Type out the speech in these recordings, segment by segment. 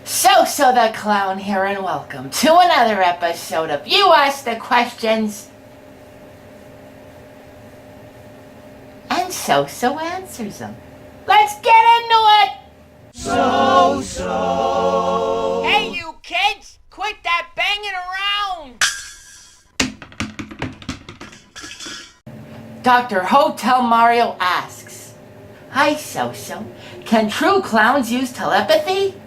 SoSo the Clown here, and welcome to another episode of You Ask the Questions and SoSo answers them. Let's get into it! SoSo! Hey you kids! Quit that banging around! Dr. Hotel Mario asks, Hi SoSo, can true clowns use telepathy?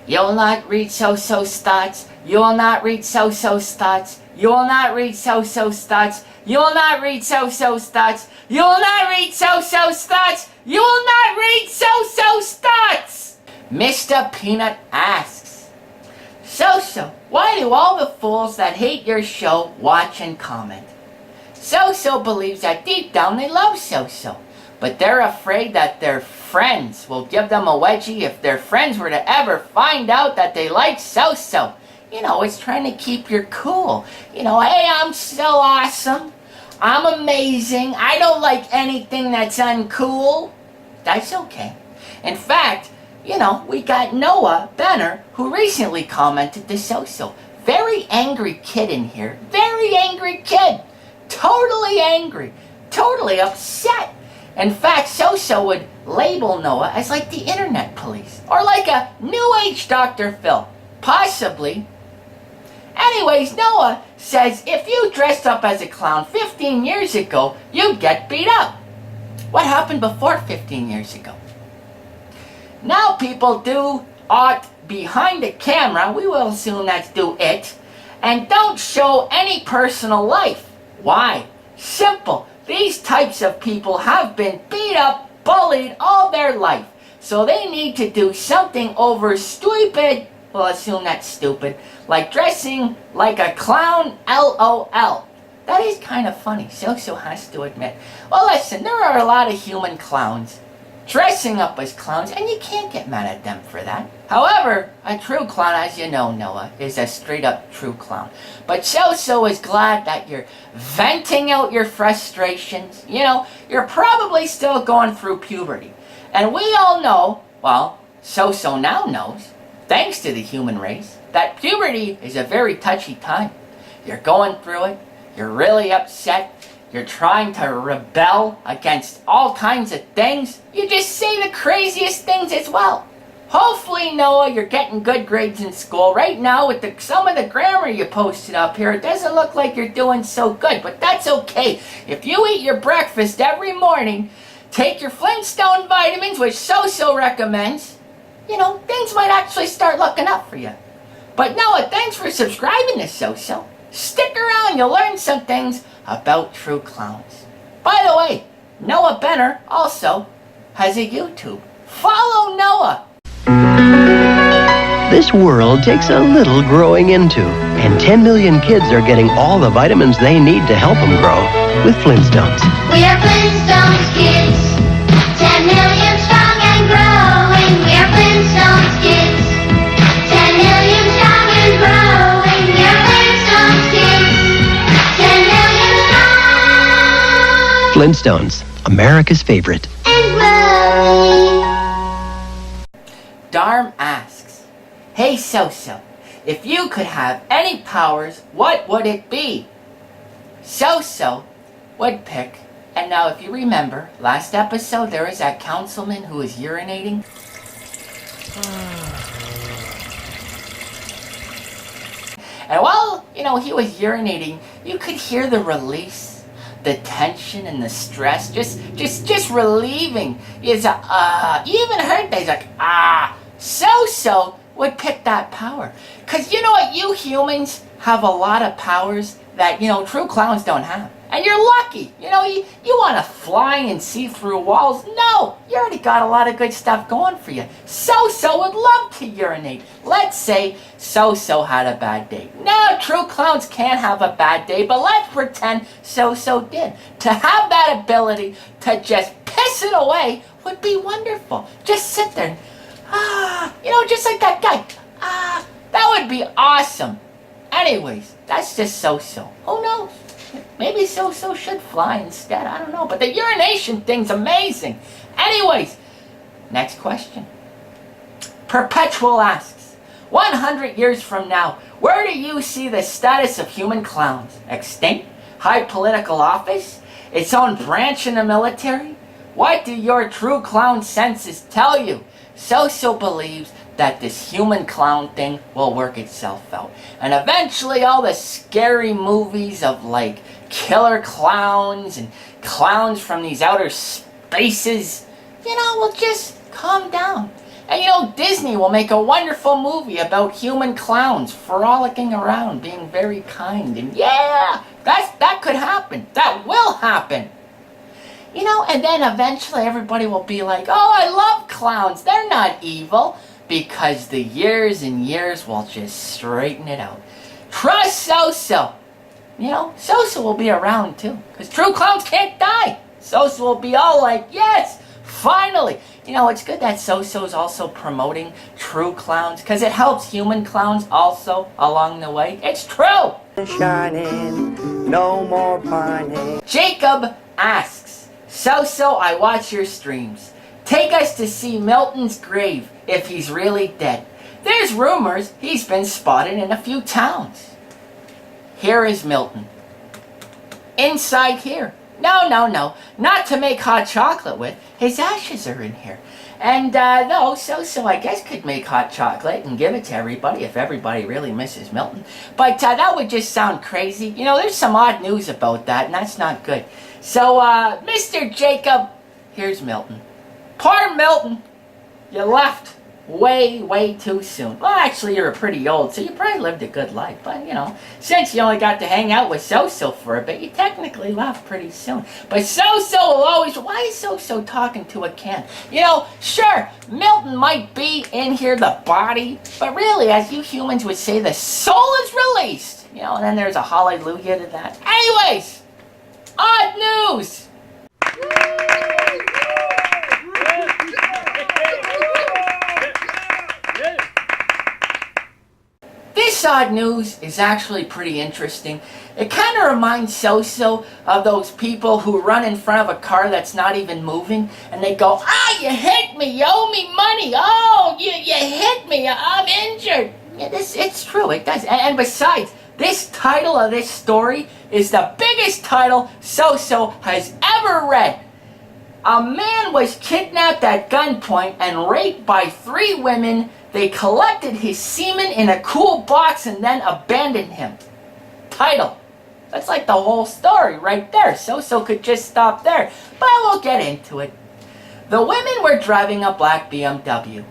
You'll not read SoSo's thoughts. You will not read SoSo's thoughts. You will not read SoSo's thoughts. You will not read SoSo's thoughts. You will not read SoSo's thoughts. You will not read SoSo's thoughts. Mr. Peanut asks, SoSo, why do all the fools that hate your show watch and comment? SoSo believes that deep down they love SoSo, but they're afraid that their friends will give them a wedgie if their friends were to ever find out that they like SoSo. You know, it's trying to keep your cool. You know, hey, I'm so awesome. I'm amazing. I don't like anything that's uncool. That's okay. In fact, you know, we got Noah Benner, who recently commented to SoSo. Very angry kid in here. Very angry kid. Totally angry. Totally upset. In fact, SoSo would label Noah as like the internet police, or like a new age Dr. Phil, possibly. Anyways, Noah says if you dressed up as a clown 15 years ago, you'd get beat up. What happened before 15 years ago? Now people do art behind the camera, we will assume that's do it, and don't show any personal life. Why? Simple. These types of people have been beat up, bullied all their life. So they need to do something over stupid, we'll assume that's stupid, like dressing like a clown, LOL. That is kind of funny, SoSo has to admit. Well listen, there are a lot of human clowns dressing up as clowns, and you can't get mad at them for that. However, a true clown, as you know, Noah, is a straight up true clown. But SoSo is glad that you're venting out your frustrations. You know, you're probably still going through puberty. And we all know, well, SoSo now knows, thanks to the human race, that puberty is a very touchy time. You're going through it, you're really upset, you're trying to rebel against all kinds of things. You just say the craziest things as well. Hopefully, Noah, you're getting good grades in school. Right now, with some of the grammar you posted up here, it doesn't look like you're doing so good, but that's okay. If you eat your breakfast every morning, take your Flintstone vitamins, which SoSo recommends, you know, things might actually start looking up for you. But Noah, thanks for subscribing to SoSo. Stick around, you'll learn some things about true clowns. By the way, Noah Benner also has a YouTube. Follow Noah. This world takes a little growing into, and 10 million kids are getting all the vitamins they need to help them grow with Flintstones. We are Flintstones kids, 10 million strong and growing. We are Flintstones kids, 10 million strong and growing. We are Flintstones kids, 10 million strong. Flintstones, America's favorite. And growing. Darm asks, Hey SoSo, if you could have any powers, what would it be? SoSo would pick, and now if you remember, last episode there was that councilman who was urinating. And while, you know, he was urinating, you could hear the release, the tension and the stress, just relieving. He's you even heard that he's like, SoSo would pick that power. Cause you know what, you humans have a lot of powers that, you know, true clowns don't have. And you're lucky. You know, you want to fly and see through walls. No, you already got a lot of good stuff going for you. SoSo would love to urinate. Let's say SoSo had a bad day. No, true clowns can't have a bad day, but let's pretend SoSo did. To have that ability to just piss it away would be wonderful. Just sit there, you know, just like that guy. That would be awesome. Anyways, that's just SoSo. Who knows? Maybe SoSo should fly instead. I don't know. But the urination thing's amazing. Anyways, next question. Perpetual asks, 100 years from now, where do you see the status of human clowns? Extinct? High political office? Its own branch in the military? What do your true clown senses tell you? SoSo believes that this human clown thing will work itself out. And eventually all the scary movies of like killer clowns and clowns from these outer spaces, will just calm down. And Disney will make a wonderful movie about human clowns frolicking around, being very kind. And yeah, that could happen. That will happen. And then eventually everybody will be like, oh, I love clowns. They're not evil. Because the years and years will just straighten it out. Trust SoSo. SoSo will be around too. Because true clowns can't die. SoSo will be all like, yes, finally. It's good that SoSo is also promoting true clowns. Because it helps human clowns also along the way. It's true. Shining, no more pining. Jacob asks, SoSo, I watch your streams. Take us to see Milton's grave if he's really dead. There's rumors he's been spotted in a few towns. Here is Milton. Inside here. No. Not to make hot chocolate with. His ashes are in here. And no, SoSo I guess could make hot chocolate and give it to everybody if everybody really misses Milton. But that would just sound crazy. There's some odd news about that, and that's not good. So, Mr. Jacob, here's Milton. Poor Milton, you left way too soon. Well, actually, you're pretty old, so you probably lived a good life. But, since you only got to hang out with SoSo for a bit, you technically left pretty soon. But SoSo will always... Why is SoSo talking to a can? Sure, Milton might be in here, the body, but really, as you humans would say, the soul is released. And then there's a hallelujah to that. Anyways, odd news! This odd news is actually pretty interesting. It kind of reminds SoSo of those people who run in front of a car that's not even moving, and they go, you hit me, you owe me money, oh, you hit me, I'm injured. Yeah, it's true, it does. And besides, this title of this story is the biggest title SoSo has ever read. A man was kidnapped at gunpoint and raped by 3 women. They collected his semen in a cool box and then abandoned him. Title. That's like the whole story right there. SoSo could just stop there. But we'll get into it. The women were driving a black BMW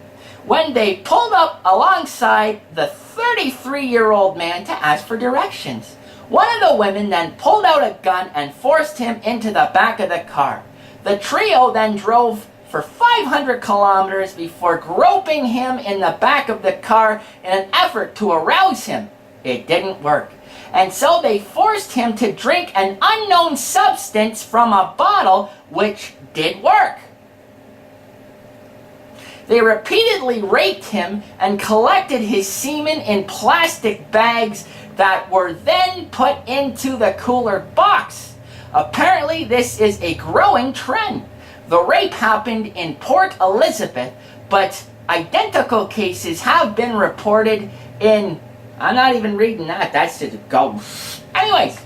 when they pulled up alongside the 33-year-old man to ask for directions. One of the women then pulled out a gun and forced him into the back of the car. The trio then drove for 500 kilometers before groping him in the back of the car in an effort to arouse him. It didn't work. And so they forced him to drink an unknown substance from a bottle, which did work. They repeatedly raped him and collected his semen in plastic bags that were then put into the cooler box. Apparently, this is a growing trend. The rape happened in Port Elizabeth, but identical cases have been reported in... I'm not even reading that. That's just go. Anyways,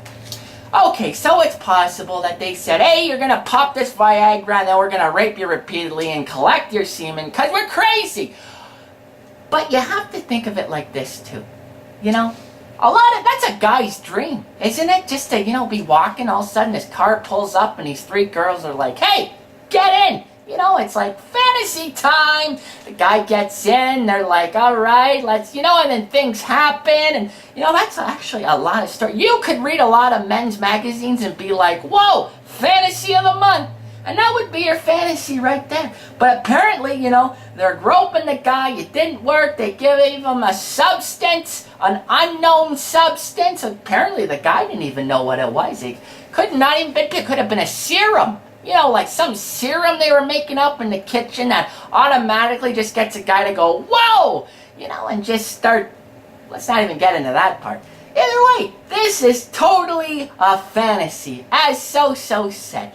okay, so it's possible that they said, hey, you're going to pop this Viagra and then we're going to rape you repeatedly and collect your semen because we're crazy. But you have to think of it like this, too. That's a guy's dream, isn't it? Just to, be walking, all of a sudden his car pulls up and these 3 girls are like, hey, get in. It's like fantasy time. The guy gets in, they're like, all right, let's, and then things happen. And, that's actually a lot of story. You could read a lot of men's magazines and be like, whoa, fantasy of the month. And that would be your fantasy right there. But apparently, they're groping the guy. It didn't work. They gave him a substance, an unknown substance. Apparently, the guy didn't even know what it was. It could have been a serum. Like some serum they were making up in the kitchen that automatically just gets a guy to go, whoa! And just start... Let's not even get into that part. Either way, this is totally a fantasy, as SoSo said.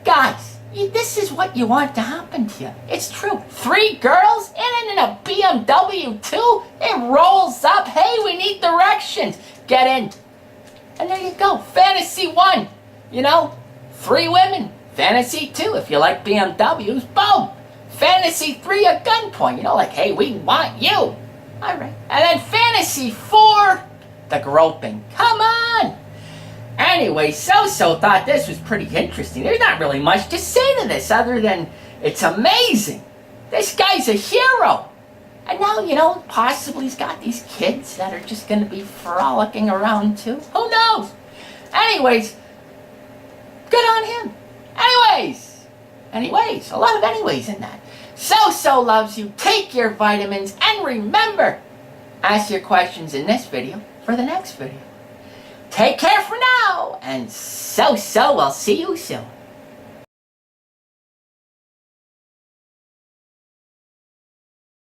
Guys, this is what you want to happen to you. It's true. 3 girls? It in a BMW too. It rolls up. Hey, we need directions. Get in. And there you go. Fantasy 1. You know, 3 women. Fantasy 2, if you like BMWs. Boom. Fantasy 3, a gunpoint. You know, like, hey, we want you. All right. And then Fantasy 4, the groping. Come on. Anyway, SoSo thought this was pretty interesting. There's not really much to say to this other than it's amazing. This guy's a hero. And now, you know, possibly he's got these kids that are just going to be frolicking around too. Who knows? Anyways, good on him. Anyways, a lot of anyways in that. SoSo loves you. Take your vitamins. And remember, ask your questions in this video for the next video. Take care for now. And SoSo will see you soon.